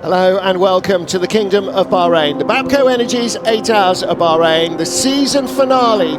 Hello and welcome to the Kingdom of Bahrain, the Babco Energy's 8 Hours of Bahrain, the season finale.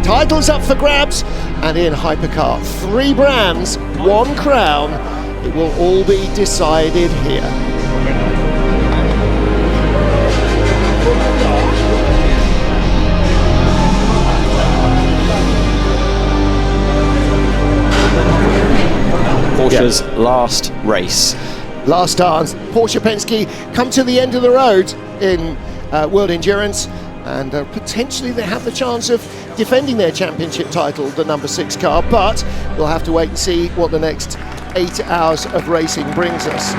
Titles up for grabs, and in Hypercar, 3 brands, 1 crown. It will all be decided here. Porsche's last race. Last dance. Porsche Penske come to the end of the road in World Endurance, and potentially they have the chance of defending their championship title, the number 6 car, but we'll have to wait and see what the next 8 hours of racing brings us.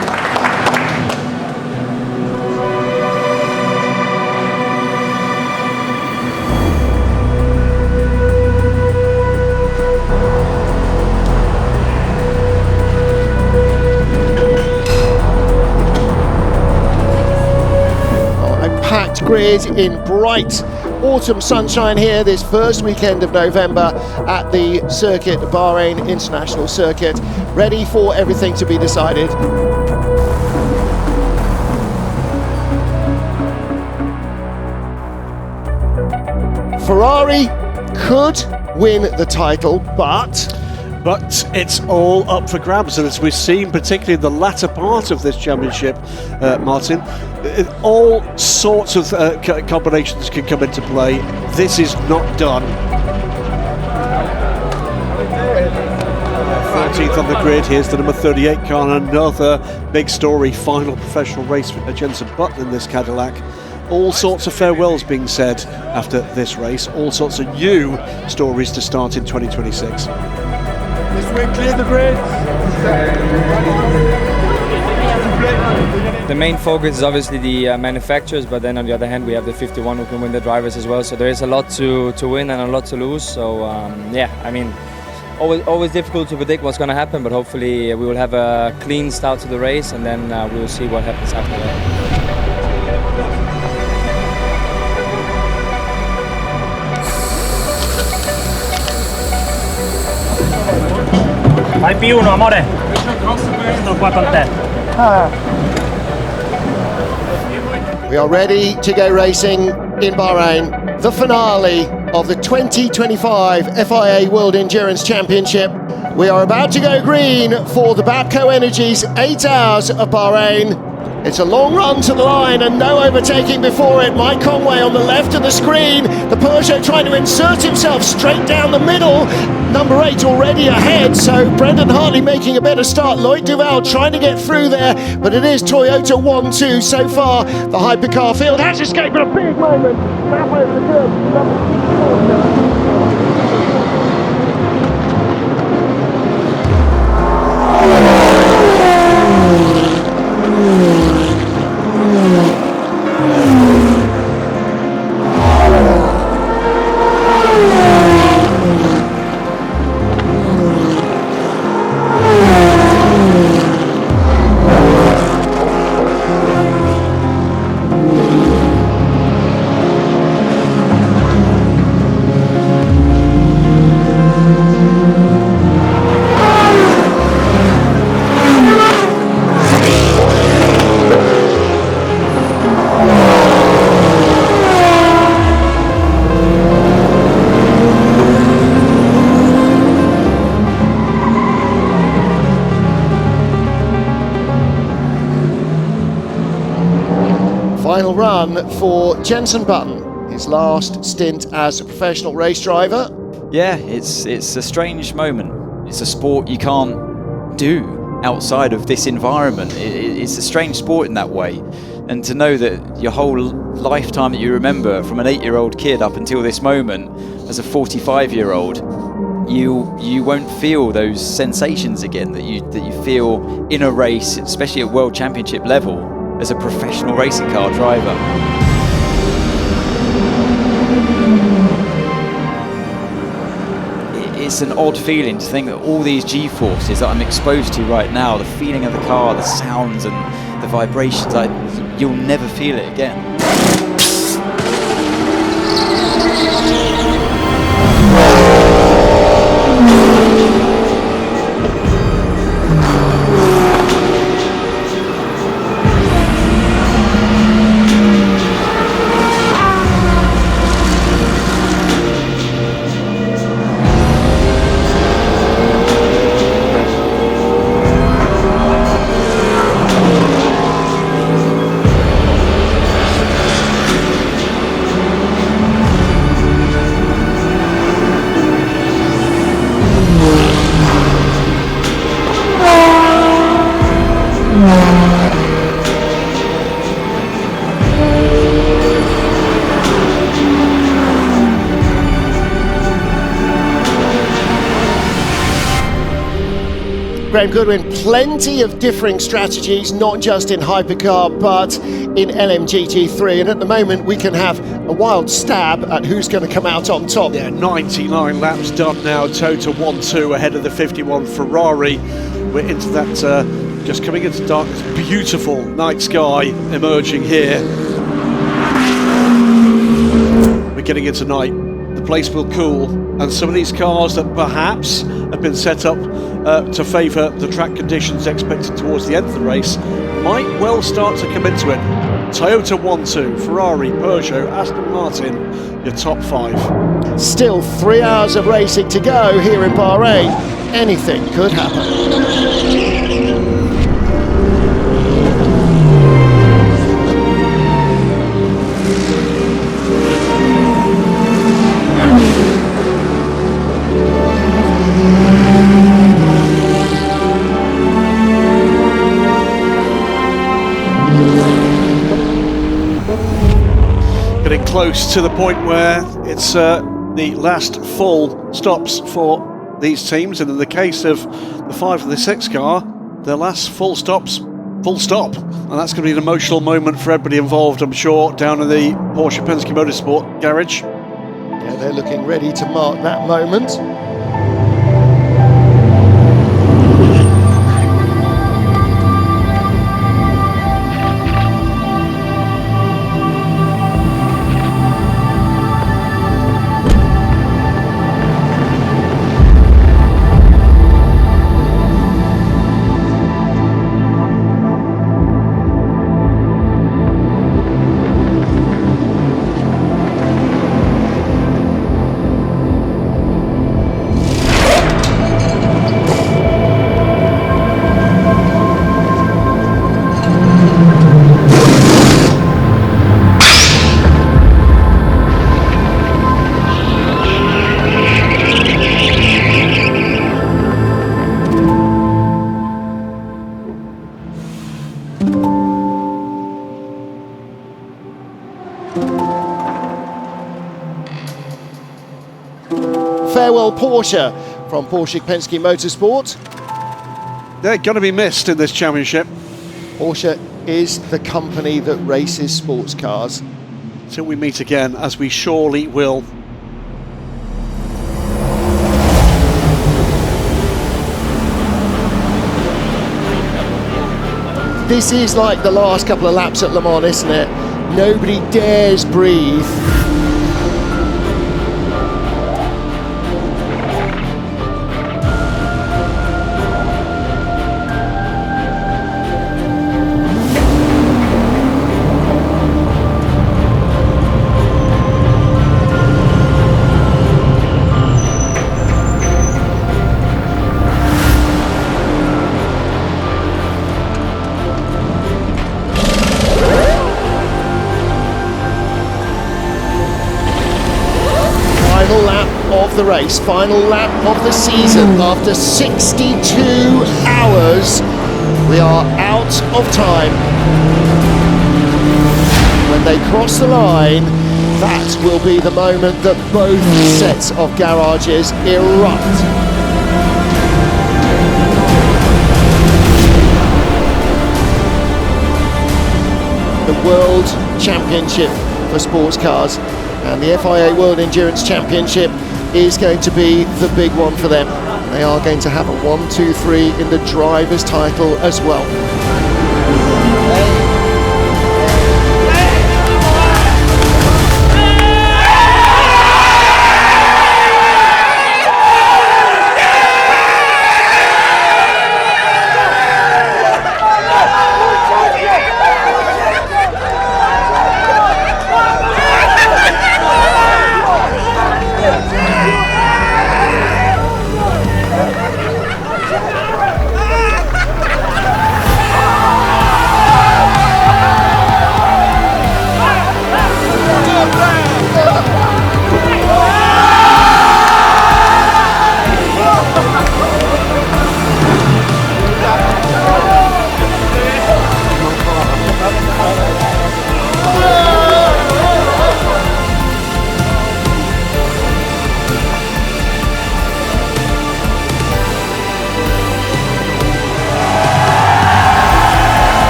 Packed grid in bright autumn sunshine here this first weekend of November at the circuit, Bahrain International Circuit, ready for everything to be decided. Ferrari could win the title, but it's all up for grabs, and as we've seen, particularly in the latter part of this championship, Martin, all sorts of combinations can come into play. This is not done. 13th on the grid, here's the number 38 car, and another big story, final professional race for Jenson Button in this Cadillac. All sorts of farewells being said after this race, all sorts of new stories to start in 2026. Clear the grid. The main focus is obviously the manufacturers, but then on the other hand we have the 51 who can win the drivers as well, so there is a lot to win and a lot to lose. So yeah, I mean, always difficult to predict what's going to happen, but hopefully we will have a clean start to the race, and then we will see what happens after that. Vai P1, amore. Sto qua con te. we are ready to go racing in Bahrain, the finale of the 2025 FIA World Endurance Championship. We are about to go green for the Babco Energy's 8 Hours of Bahrain. It's a long run to the line and no overtaking before it. Mike Conway on the left of the screen. The Peugeot trying to insert himself straight down the middle. Number 8 already ahead, so Brendan Hartley making a better start. Lloyd Duval trying to get through there, but it is Toyota 1-2 so far. The Hypercar field has escaped a big moment. That was the good number 6. Final run for Jenson Button, his last stint as a professional race driver. Yeah, it's a strange moment. It's a sport you can't do outside of this environment. It's a strange sport in that way. And to know that your whole lifetime that you remember, from an 8-year-old kid up until this moment, as a 45-year-old, you won't feel those sensations again that you feel in a race, especially at World Championship level, as a professional racing car driver. It's an odd feeling to think that all these G-forces that I'm exposed to right now, the feeling of the car, the sounds and the vibrations, you'll never feel it again. Graham Goodwin, plenty of differing strategies, not just in Hypercar, but in LMGT3. And at the moment, we can have a wild stab at who's going to come out on top. Yeah, 99 laps done now, total 1-2 ahead of the 51 Ferrari. We're into that, just coming into darkness, beautiful night sky emerging here. We're getting into night. The place will cool, and some of these cars that perhaps have been set up to favour the track conditions expected towards the end of the race might well start to come into it. Toyota 1-2, Ferrari, Peugeot, Aston Martin, your top 5. Still 3 hours of racing to go here in Bahrain. Anything could happen. Getting close to the point where it's the last full stops for these teams, and in the case of the 5 and the 6 car, their last full stops, full stop. And that's going to be an emotional moment for everybody involved, I'm sure, down in the Porsche Penske Motorsport garage. Yeah, they're looking ready to mark that moment. Farewell Porsche from Porsche Penske Motorsport. They're going to be missed in this championship. Porsche is the company that races sports cars. Till we meet again, as we surely will. This is like the last couple of laps at Le Mans, isn't it? Nobody dares breathe. Final lap of the race, final lap of the season. After 62 hours, we are out of time. When they cross the line, that will be the moment that both sets of garages erupt. The World Championship for sports cars, and the FIA World Endurance Championship is going to be the big one for them. They are going to have a 1-2-3 in the driver's title as well.